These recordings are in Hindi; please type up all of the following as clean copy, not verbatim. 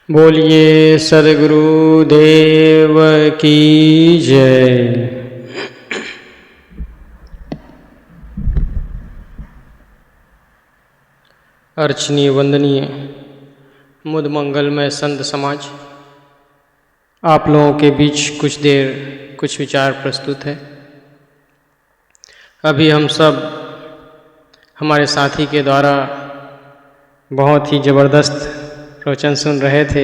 बोलिए सद्गुरु देव की जय। अर्चनीय वंदनीय मुद मंगलमय संत समाज, आप लोगों के बीच कुछ देर कुछ विचार प्रस्तुत है। अभी हम सब हमारे साथी के द्वारा बहुत ही ज़बरदस्त प्रवचन सुन रहे थे।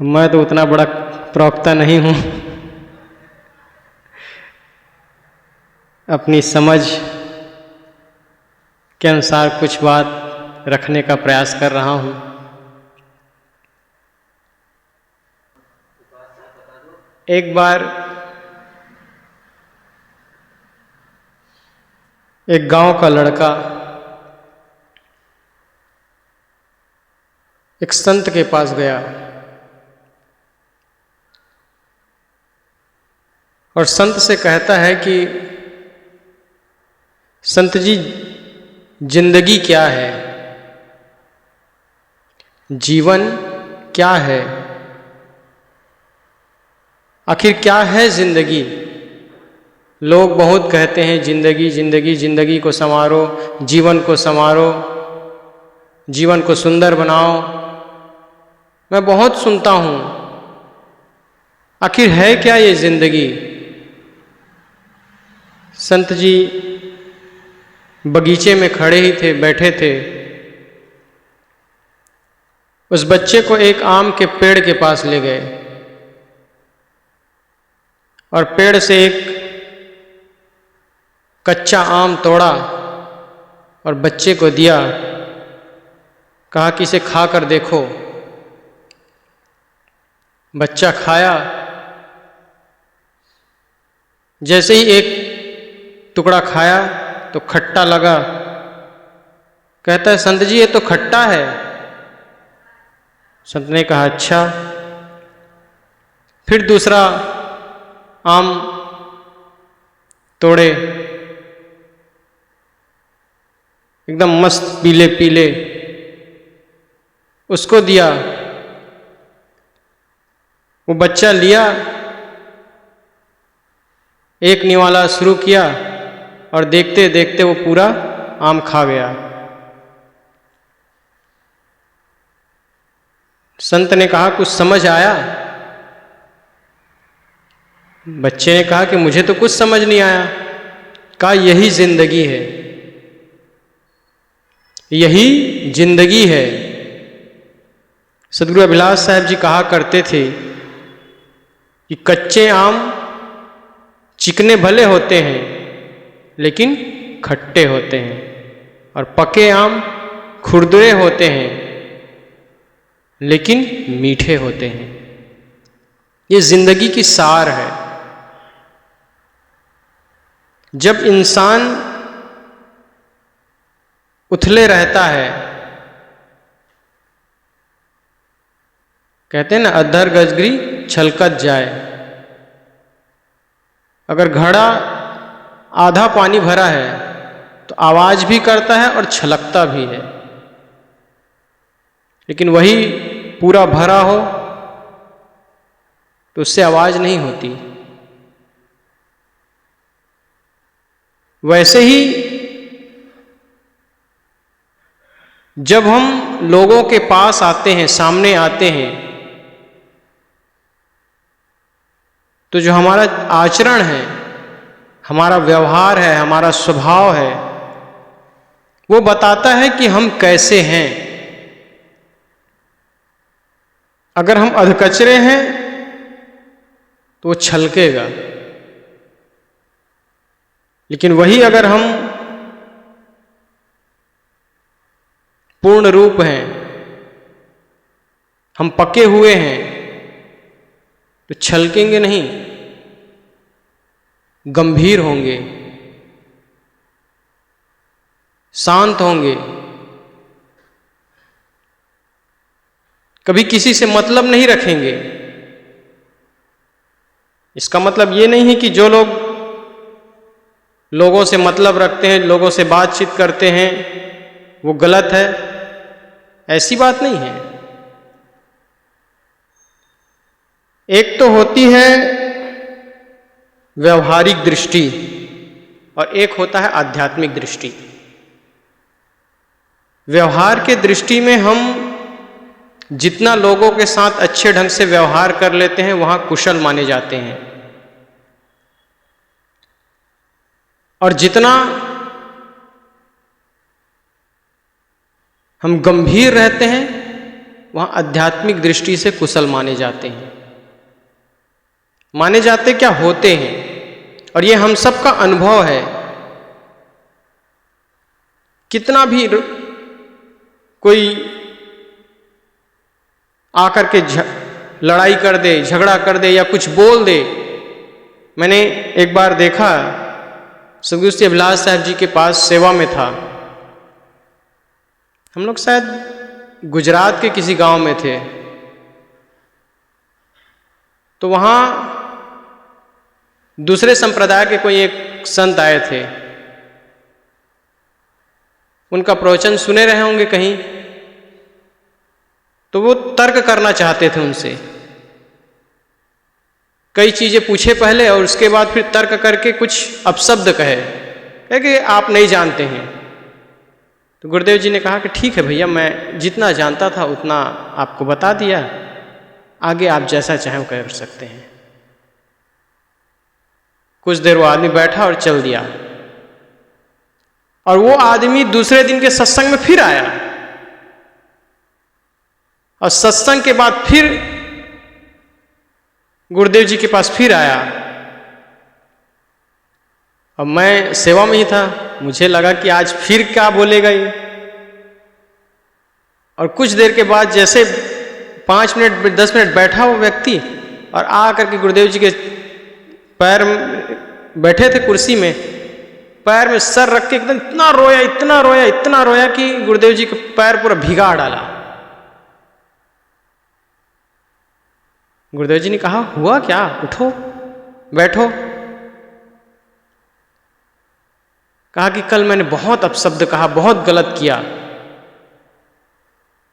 मैं तो उतना बड़ा प्रवक्ता नहीं हूँ, अपनी समझ के अनुसार कुछ बात रखने का प्रयास कर रहा हूँ। एक बार एक गांव का लड़का एक संत के पास गया और संत से कहता है कि संत जी, जिंदगी क्या है, जीवन क्या है, आखिर क्या है जिंदगी। लोग बहुत कहते हैं जिंदगी जिंदगी जिंदगी को संवारो, जीवन को संवारो, जीवन को सुंदर बनाओ। मैं बहुत सुनता हूँ, आखिर है क्या ये जिंदगी। संत जी बगीचे में खड़े ही थे, बैठे थे। उस बच्चे को एक आम के पेड़ के पास ले गए और पेड़ से एक कच्चा आम तोड़ा और बच्चे को दिया। कहा कि इसे खा कर देखो। बच्चा खाया। जैसे ही एक टुकड़ा खाया तो खट्टा लगा। कहता है, संत जी ये तो खट्टा है। संत ने कहा, अच्छा। फिर दूसरा आम तोड़े, एकदम मस्त पीले पीले, उसको दिया। वो बच्चा लिया, एक निवाला शुरू किया और देखते देखते वो पूरा आम खा गया। संत ने कहा, कुछ समझ आया? बच्चे ने कहा कि मुझे तो कुछ समझ नहीं आया। कहा, यही जिंदगी है, यही जिंदगी है। सद्गुरु अभिलाष साहब जी कहा करते थे कि कच्चे आम चिकने भले होते हैं लेकिन खट्टे होते हैं, और पके आम खुरदुरे होते हैं लेकिन मीठे होते हैं। ये जिंदगी की सार है। जब इंसान उथले रहता है, कहते हैं ना, अद्धर गजगरी छलकत जाए। अगर घड़ा आधा पानी भरा है तो आवाज भी करता है और छलकता भी है, लेकिन वही पूरा भरा हो तो उससे आवाज नहीं होती। वैसे ही जब हम लोगों के पास आते हैं, सामने आते हैं, तो जो हमारा आचरण है, हमारा व्यवहार है, हमारा स्वभाव है, वो बताता है कि हम कैसे हैं। अगर हम अधकचरे हैं तो वो छलकेगा, लेकिन वही अगर हम पूर्ण रूप हैं, हम पके हुए हैं, तो छलकेंगे नहीं, गंभीर होंगे, शांत होंगे, कभी किसी से मतलब नहीं रखेंगे। इसका मतलब ये नहीं है कि जो लोग लोगों से मतलब रखते हैं, लोगों से बातचीत करते हैं, वो गलत है। ऐसी बात नहीं है। एक तो होती है व्यवहारिक दृष्टि और एक होता है आध्यात्मिक दृष्टि। व्यवहार के दृष्टि में हम जितना लोगों के साथ अच्छे ढंग से व्यवहार कर लेते हैं वहां कुशल माने जाते हैं, और जितना हम गंभीर रहते हैं वहां आध्यात्मिक दृष्टि से कुशल माने जाते हैं। माने जाते क्या होते हैं, और ये हम सबका अनुभव है। कितना भी कोई आकर के लड़ाई कर दे, झगड़ा कर दे या कुछ बोल दे। मैंने एक बार देखा, सुखदेव श्री अभिलाष साहब जी के पास सेवा में था। हम लोग शायद गुजरात के किसी गांव में थे, तो वहां दूसरे संप्रदाय के कोई एक संत आए थे। उनका प्रवचन सुने रहे होंगे कहीं, तो वो तर्क करना चाहते थे उनसे। कई चीजें पूछे पहले और उसके बाद फिर तर्क करके कुछ अपशब्द कहे कि आप नहीं जानते हैं। तो गुरुदेव जी ने कहा कि ठीक है भैया, मैं जितना जानता था उतना आपको बता दिया, आगे आप जैसा चाहें वो कर सकते हैं। कुछ देर वो आदमी बैठा और चल दिया, और वो आदमी दूसरे दिन के सत्संग में फिर आया, और सत्संग के बाद फिर गुरुदेव जी के पास फिर आया। अब मैं सेवा में ही था, मुझे लगा कि आज फिर क्या बोलेगा ये। और कुछ देर के बाद जैसे 5 मिनट 10 मिनट बैठा वो व्यक्ति, और आ करके गुरुदेव जी के पैर बैठे थे कुर्सी में, पैर में सर रख के एकदम इतना रोया इतना रोया इतना रोया कि गुरुदेव जी का पैर पूरा भिगा डाला। गुरुदेव जी ने कहा, हुआ क्या, उठो बैठो। कहा कि कल मैंने बहुत अपशब्द कहा, बहुत गलत किया,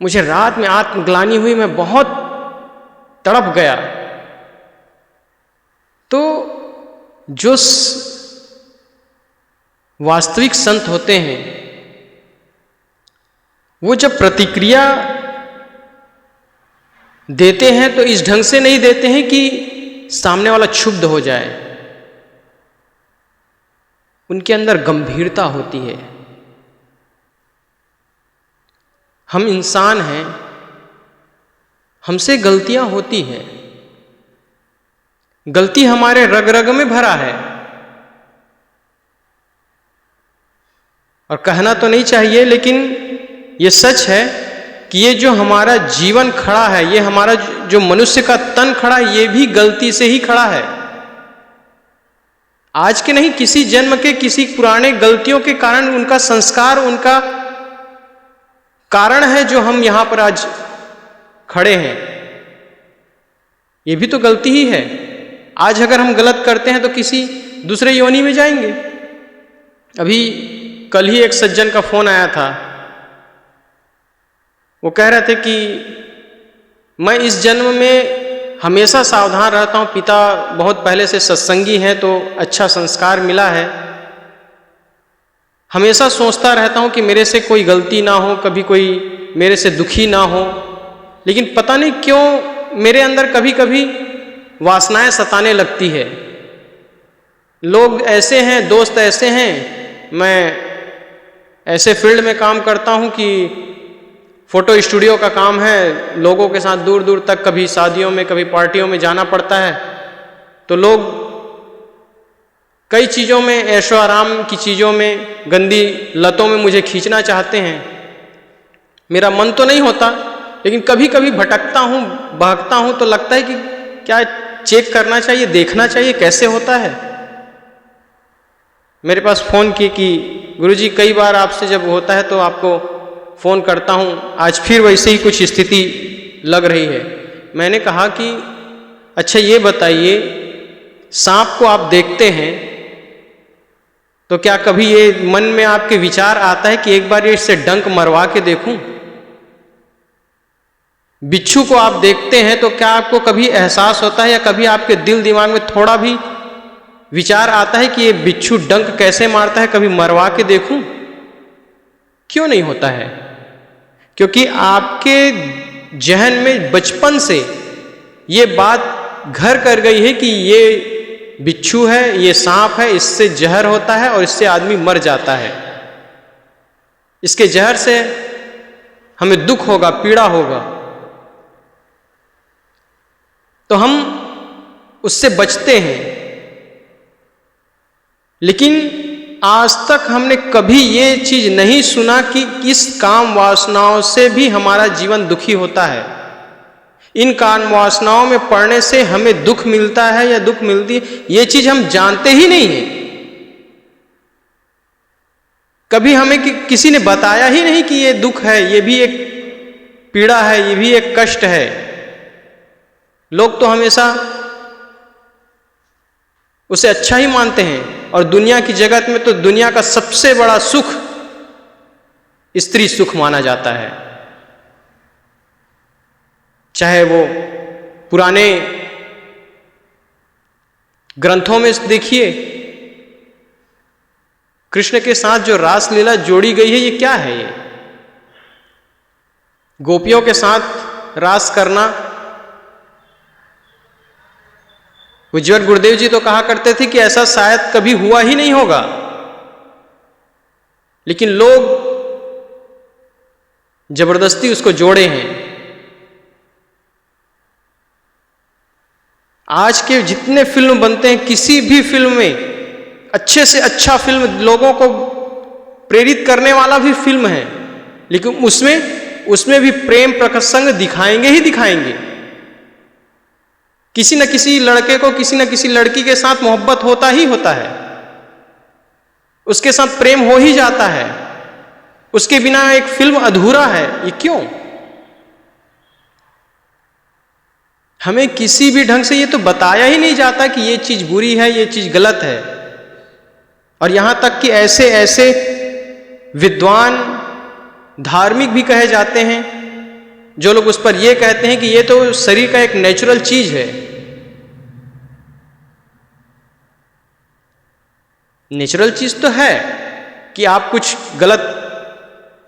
मुझे रात में आत्मग्लानि हुई, मैं बहुत तड़प गया। तो जो वास्तविक संत होते हैं वो जब प्रतिक्रिया देते हैं तो इस ढंग से नहीं देते हैं कि सामने वाला क्षुब्ध हो जाए। उनके अंदर गंभीरता होती है। हम इंसान हैं, हमसे गलतियां होती हैं, गलती हमारे रग रग में भरा है। और कहना तो नहीं चाहिए, लेकिन ये सच है कि ये जो हमारा जीवन खड़ा है, ये हमारा जो मनुष्य का तन खड़ा है, ये भी गलती से ही खड़ा है। आज के नहीं, किसी जन्म के किसी पुराने गलतियों के कारण उनका संस्कार, उनका कारण है जो हम यहां पर आज खड़े हैं। ये भी तो गलती ही है। आज अगर हम गलत करते हैं तो किसी दूसरे योनि में जाएंगे। अभी कल ही एक सज्जन का फोन आया था, वो कह रहे थे कि मैं इस जन्म में हमेशा सावधान रहता हूँ, पिता बहुत पहले से सत्संगी हैं तो अच्छा संस्कार मिला है, हमेशा सोचता रहता हूँ कि मेरे से कोई गलती ना हो, कभी कोई मेरे से दुखी ना हो, लेकिन पता नहीं क्यों मेरे अंदर कभी कभी वासनाएं सताने लगती है। लोग ऐसे हैं, दोस्त ऐसे हैं, मैं ऐसे फील्ड में काम करता हूँ कि फोटो स्टूडियो का काम है, लोगों के साथ दूर दूर तक कभी शादियों में कभी पार्टियों में जाना पड़ता है, तो लोग कई चीज़ों में, ऐशो आराम की चीज़ों में, गंदी लतों में मुझे खींचना चाहते हैं। मेरा मन तो नहीं होता, लेकिन कभी कभी भटकता हूँ, भागता हूँ, तो लगता है कि क्या चेक करना चाहिए, देखना चाहिए कैसे होता है। मेरे पास फ़ोन किए कि गुरुजी कई बार आपसे जब होता है तो आपको फ़ोन करता हूँ, आज फिर वैसे ही कुछ स्थिति लग रही है। मैंने कहा कि अच्छा ये बताइए, सांप को आप देखते हैं तो क्या कभी ये मन में आपके विचार आता है कि एक बार ये इससे डंक मरवा के देखूं? बिच्छू को आप देखते हैं तो क्या आपको कभी एहसास होता है या कभी आपके दिल दिमाग में थोड़ा भी विचार आता है कि ये बिच्छू डंक कैसे मारता है, कभी मरवा के देखूं? क्यों नहीं होता है? क्योंकि आपके जहन में बचपन से ये बात घर कर गई है कि ये बिच्छू है, ये सांप है, इससे जहर होता है और इससे आदमी मर जाता है, इसके जहर से हमें दुख होगा, पीड़ा होगा, तो हम उससे बचते हैं। लेकिन आज तक हमने कभी ये चीज नहीं सुना कि इस काम वासनाओं से भी हमारा जीवन दुखी होता है, इन काम वासनाओं में पड़ने से हमें दुख मिलता है या दुख मिलती है, ये चीज हम जानते ही नहीं है। कभी हमें किसी ने बताया ही नहीं कि ये दुख है, ये भी एक पीड़ा है, ये भी एक कष्ट है। लोग तो हमेशा उसे अच्छा ही मानते हैं, और दुनिया की जगत में तो दुनिया का सबसे बड़ा सुख स्त्री सुख माना जाता है। चाहे वो पुराने ग्रंथों में देखिए, कृष्ण के साथ जो रासलीला जोड़ी गई है, ये क्या है? ये गोपियों के साथ रास करना। उज्ज्वल गुरुदेव जी तो कहा करते थे कि ऐसा शायद कभी हुआ ही नहीं होगा, लेकिन लोग जबरदस्ती उसको जोड़े हैं। आज के जितने फिल्म बनते हैं, किसी भी फिल्म में अच्छे से अच्छा फिल्म, लोगों को प्रेरित करने वाला भी फिल्म है, लेकिन उसमें भी प्रेम प्रसंग दिखाएंगे ही दिखाएंगे। किसी न किसी लड़के को किसी न किसी लड़की के साथ मोहब्बत होता ही होता है, उसके साथ प्रेम हो ही जाता है, उसके बिना एक फिल्म अधूरा है। ये क्यों? हमें किसी भी ढंग से ये तो बताया ही नहीं जाता कि ये चीज बुरी है, ये चीज गलत है। और यहां तक कि ऐसे ऐसे विद्वान धार्मिक भी कहे जाते हैं जो लोग उस पर ये कहते हैं कि ये तो शरीर का एक नेचुरल चीज है। नेचुरल चीज तो है कि आप कुछ गलत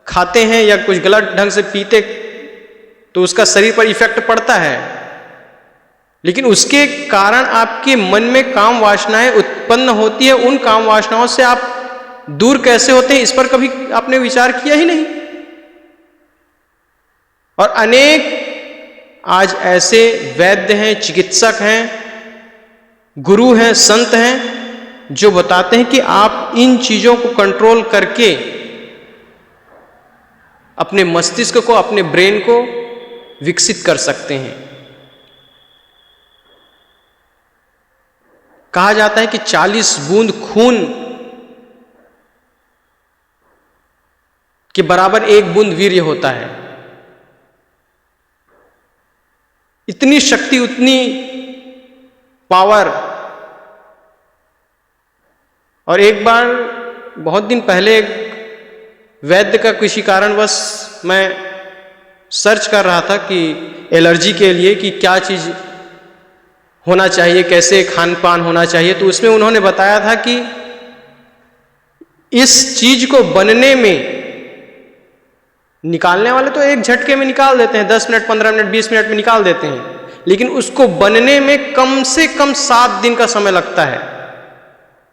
खाते हैं या कुछ गलत ढंग से पीते तो उसका शरीर पर इफेक्ट पड़ता है, लेकिन उसके कारण आपके मन में काम वासनाएं उत्पन्न होती है। उन काम वासनाओं से आप दूर कैसे होते हैं, इस पर कभी आपने विचार किया ही नहीं। और अनेक आज ऐसे वैद्य हैं, चिकित्सक हैं, गुरु हैं, संत हैं जो बताते हैं कि आप इन चीजों को कंट्रोल करके अपने मस्तिष्क को, अपने ब्रेन को विकसित कर सकते हैं। कहा जाता है कि 40 बूंद खून के बराबर 1 बूंद वीर्य होता है। इतनी शक्ति, उतनी पावर। और एक बार बहुत दिन पहले एक वैद्य का किसी कारणवश मैं सर्च कर रहा था कि एलर्जी के लिए कि क्या चीज होना चाहिए, कैसे खान पान होना चाहिए, तो उसमें उन्होंने बताया था कि इस चीज को बनने में निकालने वाले तो एक झटके में निकाल देते हैं, 10 मिनट, 15 मिनट, 20 मिनट में निकाल देते हैं, लेकिन उसको बनने में कम से कम 7 दिन का समय लगता है।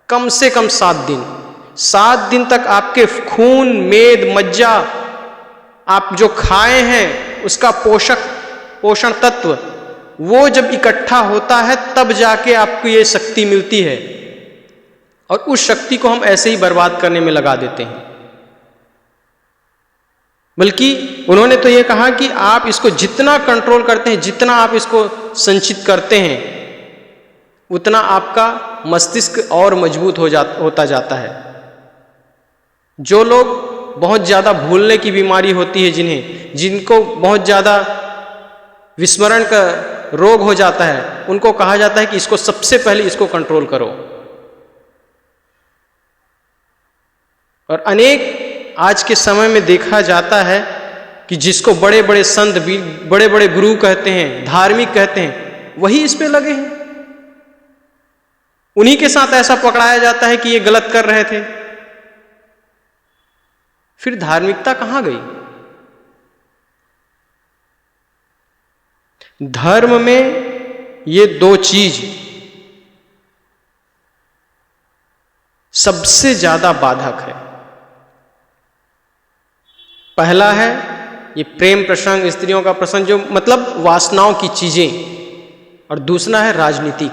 कम से कम 7 दिन। 7 दिन तक आपके खून, मेद, मज्जा, आप जो खाए हैं उसका पोषण तत्व वो जब इकट्ठा होता है तब जाके आपको ये शक्ति मिलती है, और उस शक्ति को हम ऐसे ही बर्बाद करने में लगा देते हैं। बल्कि उन्होंने तो ये कहा कि आप इसको जितना कंट्रोल करते हैं, जितना आप इसको संचित करते हैं, उतना आपका मस्तिष्क और मजबूत होता जाता है। जो लोग बहुत ज़्यादा भूलने की बीमारी होती है, जिनको बहुत ज़्यादा विस्मरण का रोग हो जाता है, उनको कहा जाता है कि इसको सबसे पहले इसको कंट्रोल करो। और अनेक आज के समय में देखा जाता है कि जिसको बड़े बड़े संत भी, बड़े बड़े गुरु कहते हैं, धार्मिक कहते हैं, वही इस पे लगे हैं। उन्हीं के साथ ऐसा पकड़ाया जाता है कि ये गलत कर रहे थे। फिर धार्मिकता कहां गई? धर्म में ये दो चीज सबसे ज्यादा बाधक है। पहला है ये प्रेम प्रसंग, स्त्रियों का प्रसंग, जो मतलब वासनाओं की चीजें, और दूसरा है राजनीति।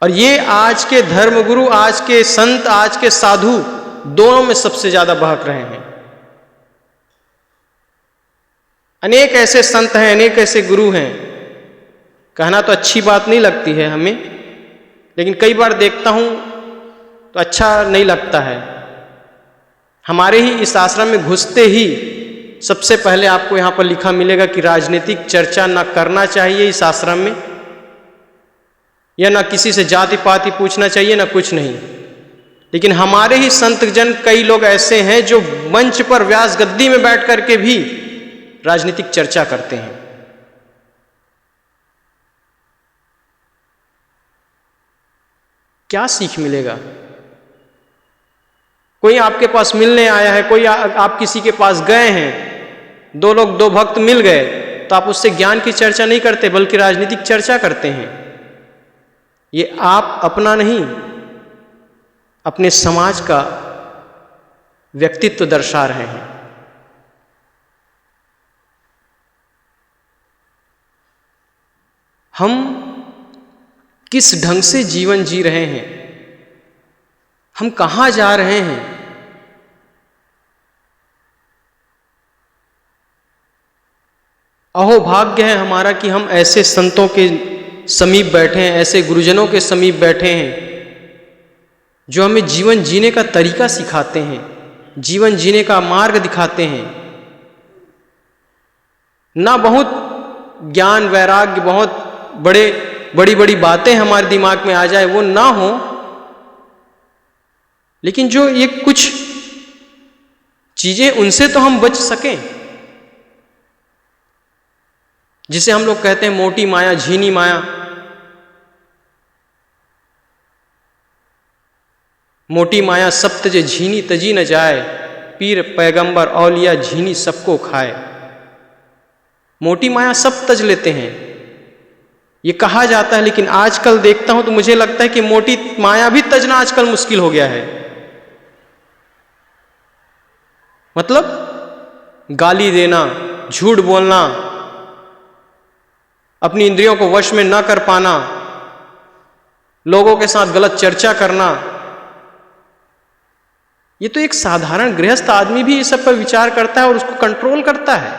और ये आज के धर्मगुरु, आज के संत, आज के साधु दोनों में सबसे ज्यादा बहक रहे हैं। अनेक ऐसे संत हैं, अनेक ऐसे गुरु हैं, कहना तो अच्छी बात नहीं लगती है हमें, लेकिन कई बार देखता हूं तो अच्छा नहीं लगता है। हमारे ही इस आश्रम में घुसते ही सबसे पहले आपको यहां पर लिखा मिलेगा कि राजनीतिक चर्चा ना करना चाहिए इस आश्रम में, या ना किसी से जाति पाति पूछना चाहिए, ना कुछ नहीं। लेकिन हमारे ही संत जन, कई लोग ऐसे हैं जो मंच पर व्यास गद्दी में बैठ करके भी राजनीतिक चर्चा करते हैं। क्या सीख मिलेगा? कोई आपके पास मिलने आया है, कोई आप किसी के पास गए हैं, दो लोग, दो भक्त मिल गए, तो आप उससे ज्ञान की चर्चा नहीं करते बल्कि राजनीतिक चर्चा करते हैं। ये आप अपना नहीं, अपने समाज का व्यक्तित्व दर्शा रहे हैं। हम किस ढंग से जीवन जी रहे हैं, हम कहां जा रहे हैं, अहो भाग्य है हमारा कि हम ऐसे संतों के समीप बैठे हैं, ऐसे गुरुजनों के समीप बैठे हैं जो हमें जीवन जीने का तरीका सिखाते हैं, जीवन जीने का मार्ग दिखाते हैं। ना बहुत ज्ञान वैराग्य, बहुत बड़ी बड़ी बातें हमारे दिमाग में आ जाए, वो ना हो, लेकिन जो ये कुछ चीजें, उनसे तो हम बच सकें, जिसे हम लोग कहते हैं मोटी माया, झीनी माया। मोटी माया सब तजे, झीनी तजी न जाए, पीर पैगंबर औलिया झीनी सबको खाए। मोटी माया सब तज लेते हैं, ये कहा जाता है, लेकिन आजकल देखता हूं तो मुझे लगता है कि मोटी माया भी तजना आजकल मुश्किल हो गया है। मतलब गाली देना, झूठ बोलना, अपनी इंद्रियों को वश में न कर पाना, लोगों के साथ गलत चर्चा करना, ये तो एक साधारण गृहस्थ आदमी भी इस सब पर विचार करता है और उसको कंट्रोल करता है।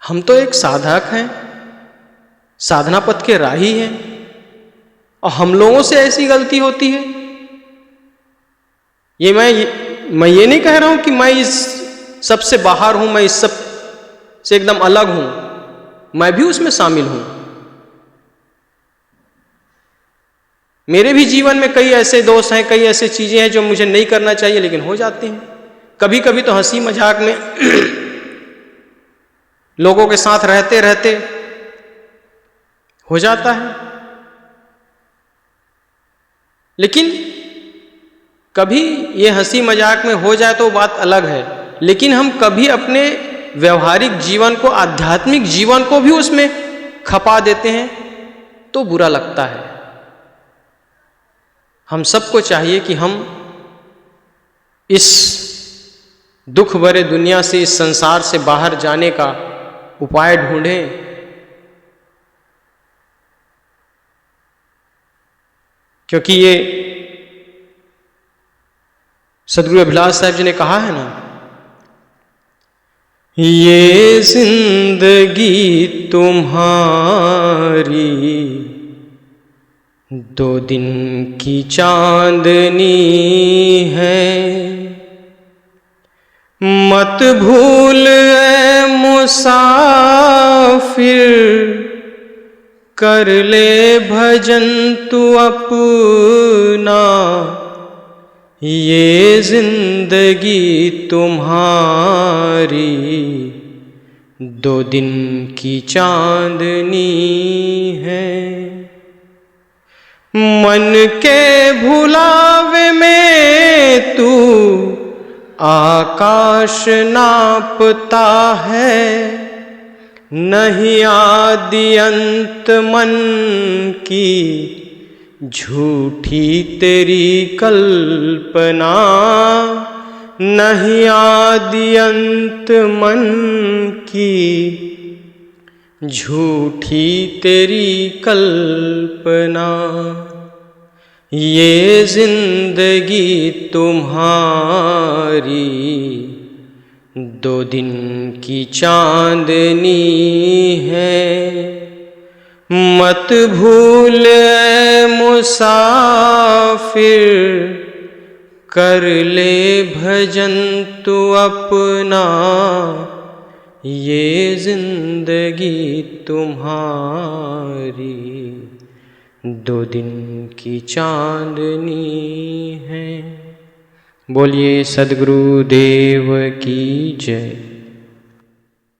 हम तो एक साधक हैं, साधना पथ के राही हैं, और हम लोगों से ऐसी गलती होती है। ये मैं ये नहीं कह रहा हूं कि मैं इस सबसे बाहर हूं, मैं इस सब से एकदम अलग हूं, मैं भी उसमें शामिल हूं। मेरे भी जीवन में कई ऐसे दोस्त हैं, कई ऐसी चीजें हैं जो मुझे नहीं करना चाहिए लेकिन हो जाती हैं। कभी कभी तो हंसी मजाक में लोगों के साथ रहते रहते हो जाता है। लेकिन कभी ये हंसी मजाक में हो जाए तो बात अलग है, लेकिन हम कभी अपने व्यवहारिक जीवन को, आध्यात्मिक जीवन को भी उसमें खपा देते हैं तो बुरा लगता है। हम सबको चाहिए कि हम इस दुख भरे दुनिया से, इस संसार से बाहर जाने का उपाय ढूंढें। क्योंकि ये सदगुरु अभिलाष साहब जी ने कहा है ना, ये जिंदगी तुम्हारी 2 दिन की चांदनी है, मत भूल ऐ मुसाफिर, कर ले भजन तू अपना, ये जिंदगी तुम्हारी 2 दिन की चांदनी है। मन के भुलावे में तू आकाश नापता है, नहीं आदि अंत मन की झूठी तेरी कल्पना, नहीं आदि अंत मन की झूठी तेरी कल्पना। ये जिंदगी तुम्हारी 2 दिन की चांदनी है। मत भूल ऐ मुसाफिर, कर ले भजन तू अपना। ये जिंदगी तुम्हारी 2 दिन की चांदनी है। बोलिए सद्गुरु देव की जय।